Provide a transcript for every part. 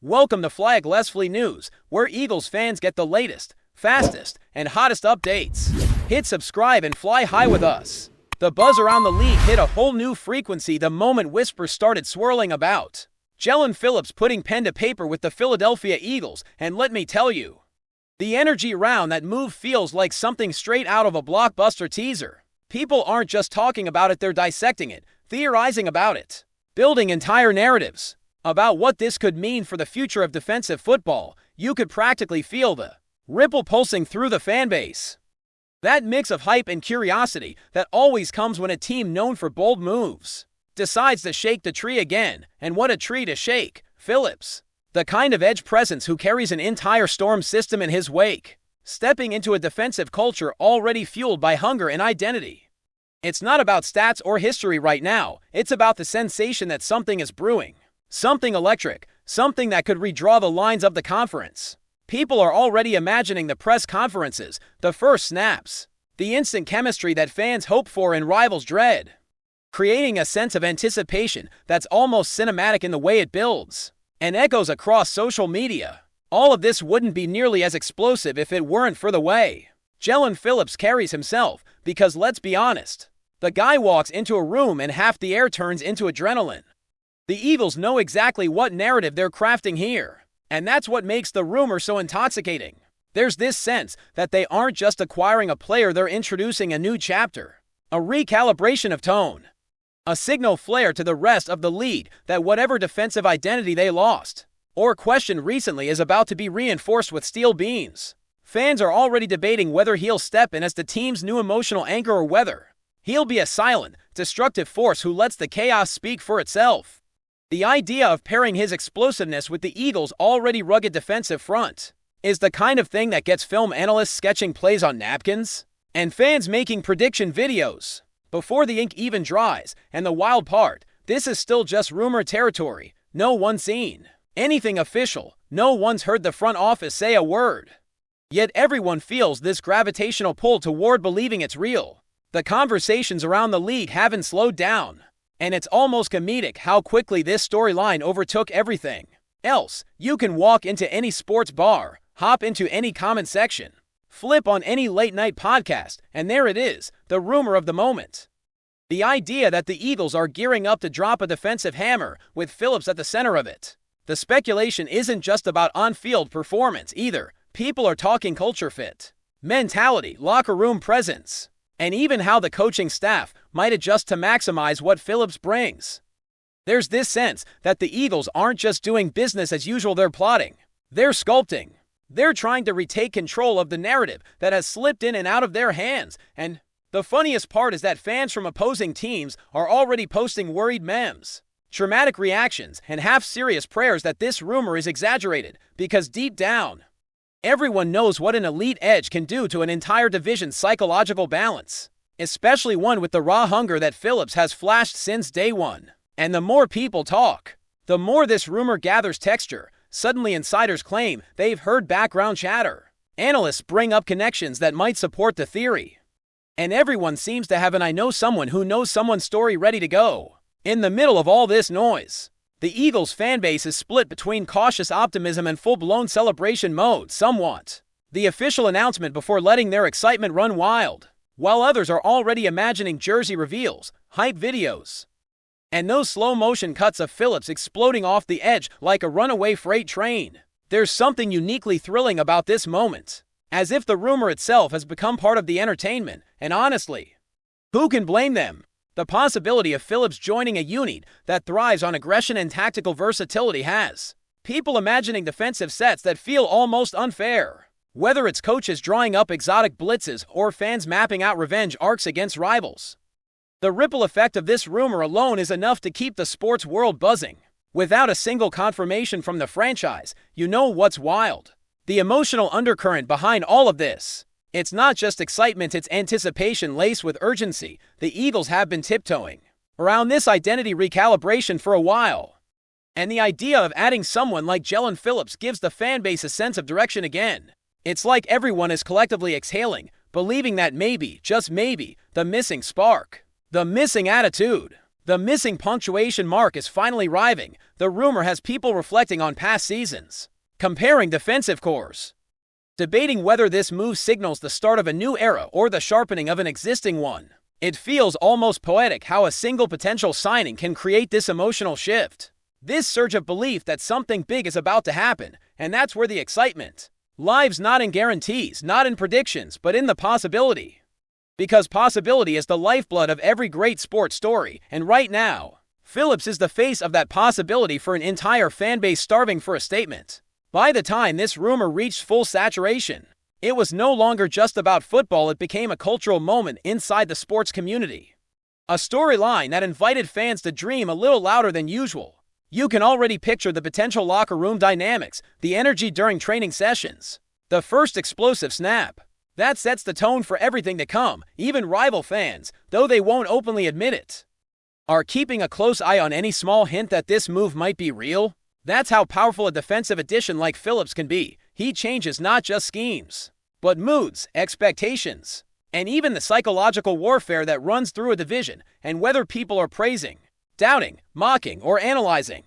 Welcome to FlyEaglesFly News, where Eagles fans get the latest, fastest, and hottest updates. Hit subscribe and fly high with us. The buzz around the league hit a whole new frequency the moment whispers started swirling about Jalen Phillips putting pen to paper with the Philadelphia Eagles, and let me tell you, the energy around that move feels like something straight out of a blockbuster teaser. People aren't just talking about it, they're dissecting it, theorizing about it, building entire narratives about what this could mean for the future of defensive football. You could practically feel the ripple pulsing through the fan base. That mix of hype and curiosity that always comes when a team known for bold moves decides to shake the tree again. And what a tree to shake! Phillips, the kind of edge presence who carries an entire storm system in his wake, stepping into a defensive culture already fueled by hunger and identity. It's not about stats or history right now, it's about the sensation that something is brewing. Something electric, something that could redraw the lines of the conference. People are already imagining the press conferences, the first snaps, the instant chemistry that fans hope for and rivals dread, creating a sense of anticipation that's almost cinematic in the way it builds and echoes across social media. All of this wouldn't be nearly as explosive if it weren't for the way Jalen Phillips carries himself, because let's be honest, the guy walks into a room and half the air turns into adrenaline. The Eagles know exactly what narrative they're crafting here, and that's what makes the rumor so intoxicating. There's this sense that they aren't just acquiring a player, they're introducing a new chapter, a recalibration of tone, a signal flare to the rest of the league that whatever defensive identity they lost or questioned recently is about to be reinforced with steel beams. Fans are already debating whether he'll step in as the team's new emotional anchor or whether he'll be a silent, destructive force who lets the chaos speak for itself. The idea of pairing his explosiveness with the Eagles' already rugged defensive front is the kind of thing that gets film analysts sketching plays on napkins and fans making prediction videos before the ink even dries. And the wild part, this is still just rumor territory. No one's seen anything official. No one's heard the front office say a word. Yet everyone feels this gravitational pull toward believing it's real. The conversations around the league haven't slowed down. And it's almost comedic how quickly this storyline overtook everything else. You can walk into any sports bar, hop into any comment section, flip on any late-night podcast, and there it is, the rumor of the moment. The idea that the Eagles are gearing up to drop a defensive hammer with Phillips at the center of it. The speculation isn't just about on-field performance either. People are talking culture fit, mentality, locker room presence, and even how the coaching staff might adjust to maximize what Phillips brings. There's this sense that the Eagles aren't just doing business as usual, they're plotting, they're sculpting, they're trying to retake control of the narrative that has slipped in and out of their hands. And the funniest part is that fans from opposing teams are already posting worried memes, dramatic reactions, and half-serious prayers that this rumor is exaggerated, because deep down, everyone knows what an elite edge can do to an entire division's psychological balance, especially one with the raw hunger that Phillips has flashed since day one. And the more people talk, the more this rumor gathers texture. Suddenly insiders claim they've heard background chatter. Analysts bring up connections that might support the theory. And everyone seems to have an I know someone who knows someone story ready to go. In the middle of all this noise, the Eagles fan base is split between cautious optimism and full-blown celebration mode. Some want the official announcement before letting their excitement run wild, while others are already imagining jersey reveals, hype videos, and those slow-motion cuts of Phillips exploding off the edge like a runaway freight train. There's something uniquely thrilling about this moment, as if the rumor itself has become part of the entertainment. And honestly, who can blame them? The possibility of Phillips joining a unit that thrives on aggression and tactical versatility has people imagining defensive sets that feel almost unfair. Whether it's coaches drawing up exotic blitzes or fans mapping out revenge arcs against rivals, the ripple effect of this rumor alone is enough to keep the sports world buzzing. Without a single confirmation from the franchise, you know what's wild? The emotional undercurrent behind all of this. It's not just excitement, it's anticipation laced with urgency. The Eagles have been tiptoeing around this identity recalibration for a while. And the idea of adding someone like Jalen Phillips gives the fan base a sense of direction again. It's like everyone is collectively exhaling, believing that maybe, just maybe, the missing spark, the missing attitude, The missing punctuation mark is finally arriving. The rumor has people reflecting on past seasons, comparing defensive cores, debating whether this move signals the start of a new era or the sharpening of an existing one. It feels almost poetic how a single potential signing can create this emotional shift. This surge of belief that something big is about to happen, and that's where the excitement lies, not in guarantees, not in predictions, but in the possibility. Because possibility is the lifeblood of every great sports story, and right now, Phillips is the face of that possibility for an entire fanbase starving for a statement. By the time this rumor reached full saturation, it was no longer just about football, it became a cultural moment inside the sports community. A storyline that invited fans to dream a little louder than usual. You can already picture the potential locker room dynamics, the energy during training sessions, the first explosive snap. That sets the tone for everything to come. Even rival fans, though they won't openly admit it, are keeping a close eye on any small hint that this move might be real. That's how powerful a defensive addition like Phillips can be. He changes not just schemes, but moods, expectations, and even the psychological warfare that runs through a division, and whether people are praising, doubting, mocking, or analyzing.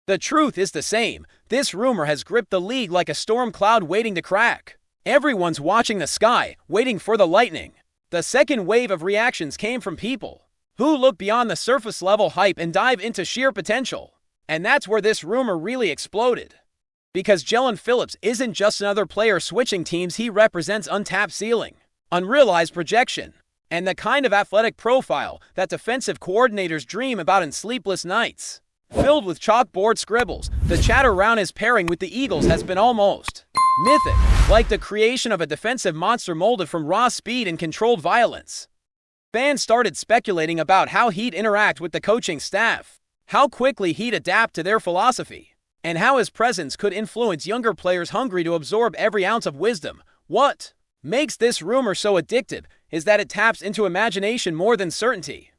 The truth is the same. This rumor has gripped the league like a storm cloud waiting to crack. Everyone's watching the sky, waiting for the lightning. The second wave of reactions came from people who look beyond the surface level hype and dive into sheer potential. And that's where this rumor really exploded. Because Jalen Phillips isn't just another player switching teams, he represents untapped ceiling, unrealized projection, and the kind of athletic profile that defensive coordinators dream about in sleepless nights. Filled with chalkboard scribbles, the chatter around his pairing with the Eagles has been almost mythic, like the creation of a defensive monster molded from raw speed and controlled violence. Fans started speculating about how he'd interact with the coaching staff, how quickly he'd adapt to their philosophy, and how his presence could influence younger players hungry to absorb every ounce of wisdom. What makes this rumor so addictive is that it taps into imagination more than certainty,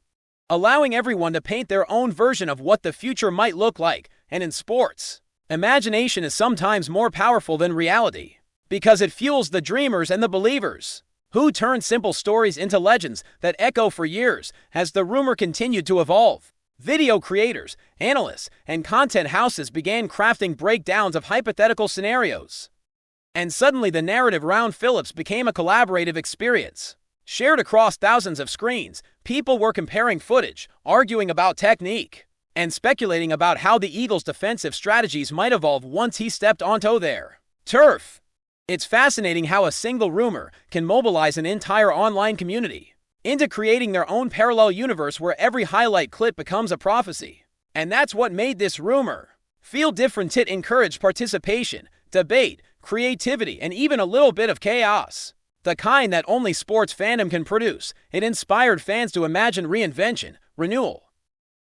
allowing everyone to paint their own version of what the future might look like. And in sports, imagination is sometimes more powerful than reality, because it fuels the dreamers and the believers, who turn simple stories into legends that echo for years. As the rumor continued to evolve, video creators, analysts, and content houses began crafting breakdowns of hypothetical scenarios. And suddenly the narrative around Phillips became a collaborative experience, shared across thousands of screens. People were comparing footage, arguing about technique, and speculating about how the Eagles' defensive strategies might evolve once he stepped onto their turf. It's fascinating how a single rumor can mobilize an entire online community into creating their own parallel universe where every highlight clip becomes a prophecy. And that's what made this rumor feel different. It encouraged participation, debate, creativity, and even a little bit of chaos, the kind that only sports fandom can produce. It inspired fans to imagine reinvention, renewal,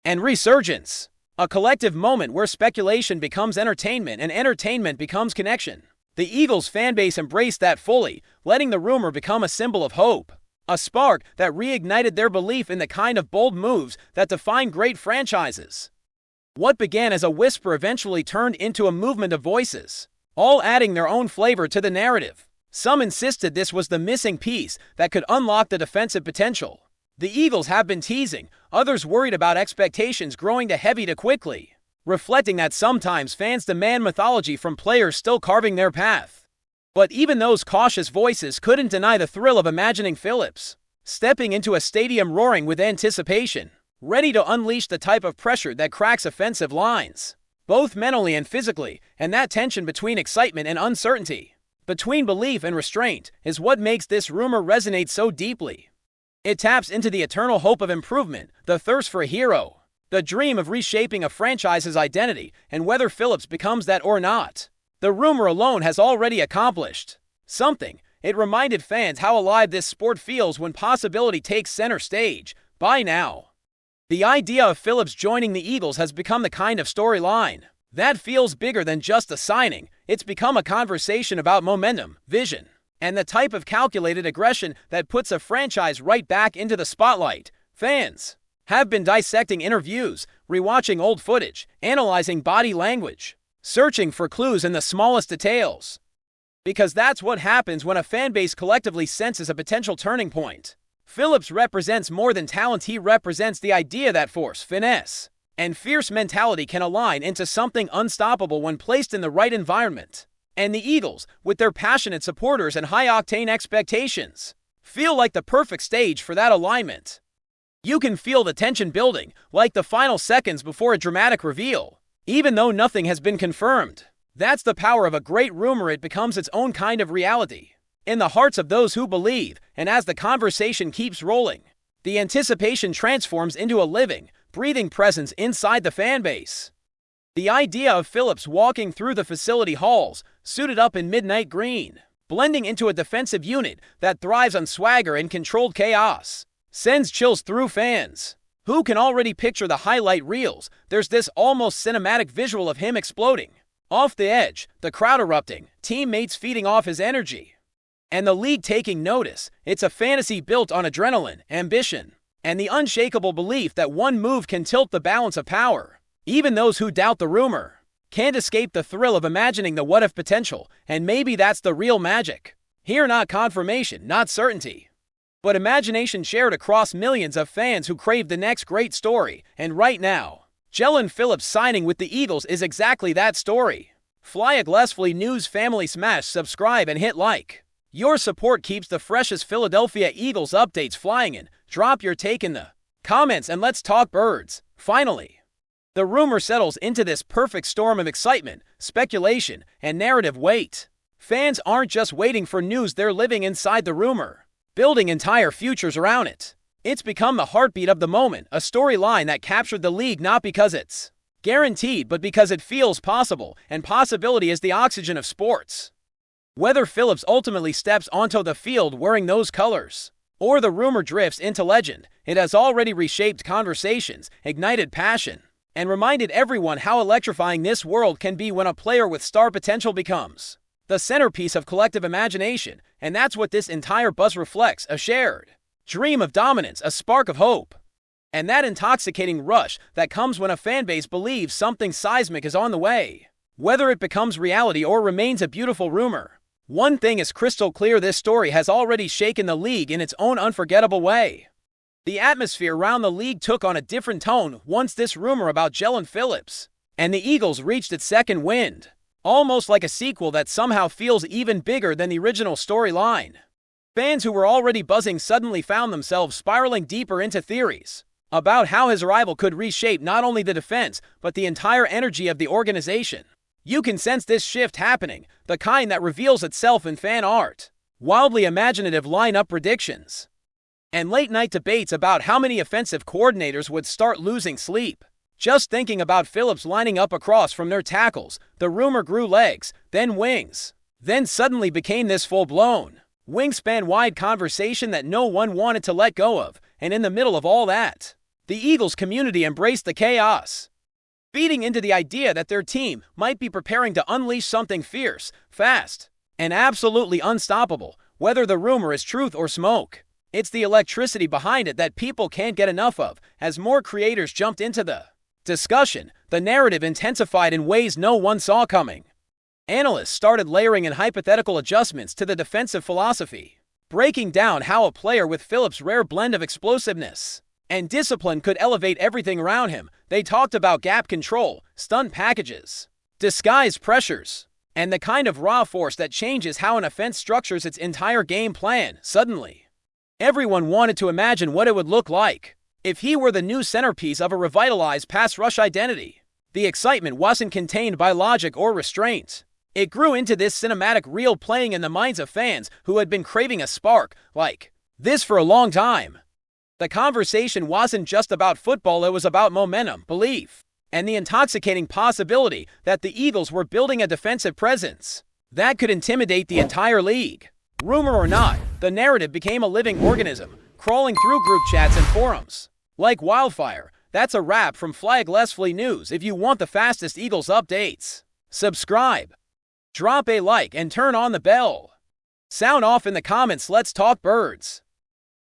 and resurgence, a collective moment where speculation becomes entertainment and entertainment becomes connection. The Eagles fanbase embraced that fully, letting the rumor become a symbol of hope, a spark that reignited their belief in the kind of bold moves that define great franchises. What began as a whisper eventually turned into a movement of voices, all adding their own flavor to the narrative. Some insisted this was the missing piece that could unlock the defensive potential the Eagles have been teasing. Others worried about expectations growing too heavy too quickly, reflecting that sometimes fans demand mythology from players still carving their path. But even those cautious voices couldn't deny the thrill of imagining Phillips stepping into a stadium roaring with anticipation, ready to unleash the type of pressure that cracks offensive lines, both mentally and physically. And that tension between excitement and uncertainty, between belief and restraint, is what makes this rumor resonate so deeply. It taps into the eternal hope of improvement, the thirst for a hero, the dream of reshaping a franchise's identity. And whether Phillips becomes that or not, the rumor alone has already accomplished something. It reminded fans how alive this sport feels when possibility takes center stage. By now, the idea of Phillips joining the Eagles has become the kind of storyline that feels bigger than just a signing. It's become a conversation about momentum, vision, and the type of calculated aggression that puts a franchise right back into the spotlight. Fans have been dissecting interviews, rewatching old footage, analyzing body language, searching for clues in the smallest details. Because that's what happens when a fanbase collectively senses a potential turning point. Phillips represents more than talent, he represents the idea that force, finesse, and fierce mentality can align into something unstoppable when placed in the right environment. And the Eagles, with their passionate supporters and high-octane expectations, feel like the perfect stage for that alignment. You can feel the tension building, like the final seconds before a dramatic reveal, even though nothing has been confirmed. That's the power of a great rumor, it becomes its own kind of reality in the hearts of those who believe, and as the conversation keeps rolling, the anticipation transforms into a living, breathing presence inside the fan base. The idea of Phillips walking through the facility halls, suited up in midnight green, blending into a defensive unit that thrives on swagger and controlled chaos, sends chills through fans who can already picture the highlight reels. There's this almost cinematic visual of him exploding off the edge, the crowd erupting, teammates feeding off his energy, and the league taking notice. It's a fantasy built on adrenaline, ambition, and the unshakable belief that one move can tilt the balance of power. Even those who doubt the rumor can't escape the thrill of imagining the what-if potential, and maybe that's the real magic. Here, not confirmation, not certainty, but imagination shared across millions of fans who crave the next great story. And right now, Jalen Phillips signing with the Eagles is exactly that story. FlyEaglesFly News family, smash subscribe and hit like. Your support keeps the freshest Philadelphia Eagles updates flying in. Drop your take in the comments and let's talk birds. Finally, the rumor settles into this perfect storm of excitement, speculation, and narrative weight. Fans aren't just waiting for news, they're living inside the rumor, building entire futures around it. It's become the heartbeat of the moment, a storyline that captured the league not because it's guaranteed, but because it feels possible, and possibility is the oxygen of sports. Whether Phillips ultimately steps onto the field wearing those colors, or the rumor drifts into legend, it has already reshaped conversations, ignited passion, and reminded everyone how electrifying this world can be when a player with star potential becomes the centerpiece of collective imagination. And that's what this entire buzz reflects, a shared dream of dominance, a spark of hope, and that intoxicating rush that comes when a fanbase believes something seismic is on the way. Whether it becomes reality or remains a beautiful rumor, one thing is crystal clear: this story has already shaken the league in its own unforgettable way. The atmosphere around the league took on a different tone once this rumor about Jalen Phillips and the Eagles reached its second wind, almost like a sequel that somehow feels even bigger than the original storyline. Fans who were already buzzing suddenly found themselves spiraling deeper into theories about how his arrival could reshape not only the defense, but the entire energy of the organization. You can sense this shift happening, the kind that reveals itself in fan art, wildly imaginative lineup predictions, and late-night debates about how many offensive coordinators would start losing sleep just thinking about Phillips lining up across from their tackles. The rumor grew legs, then wings, then suddenly became this full-blown, wingspan-wide conversation that no one wanted to let go of. And in the middle of all that, the Eagles community embraced the chaos, feeding into the idea that their team might be preparing to unleash something fierce, fast, and absolutely unstoppable. Whether the rumor is truth or smoke, it's the electricity behind it that people can't get enough of. As more creators jumped into the discussion, the narrative intensified in ways no one saw coming. Analysts started layering in hypothetical adjustments to the defensive philosophy, breaking down how a player with Phillips' rare blend of explosiveness and discipline could elevate everything around him. They talked about gap control, stunt packages, disguise pressures, and the kind of raw force that changes how an offense structures its entire game plan. Suddenly, everyone wanted to imagine what it would look like if he were the new centerpiece of a revitalized pass rush identity. The excitement wasn't contained by logic or restraint. It grew into this cinematic reel playing in the minds of fans who had been craving a spark like this for a long time. The conversation wasn't just about football, it was about momentum, belief, and the intoxicating possibility that the Eagles were building a defensive presence that could intimidate the entire league. Rumor or not, the narrative became a living organism, crawling through group chats and forums like wildfire. That's a wrap from FlyEaglesFly News. If you want the fastest Eagles updates, subscribe, drop a like, and turn on the bell. Sound off in the comments. Let's talk birds.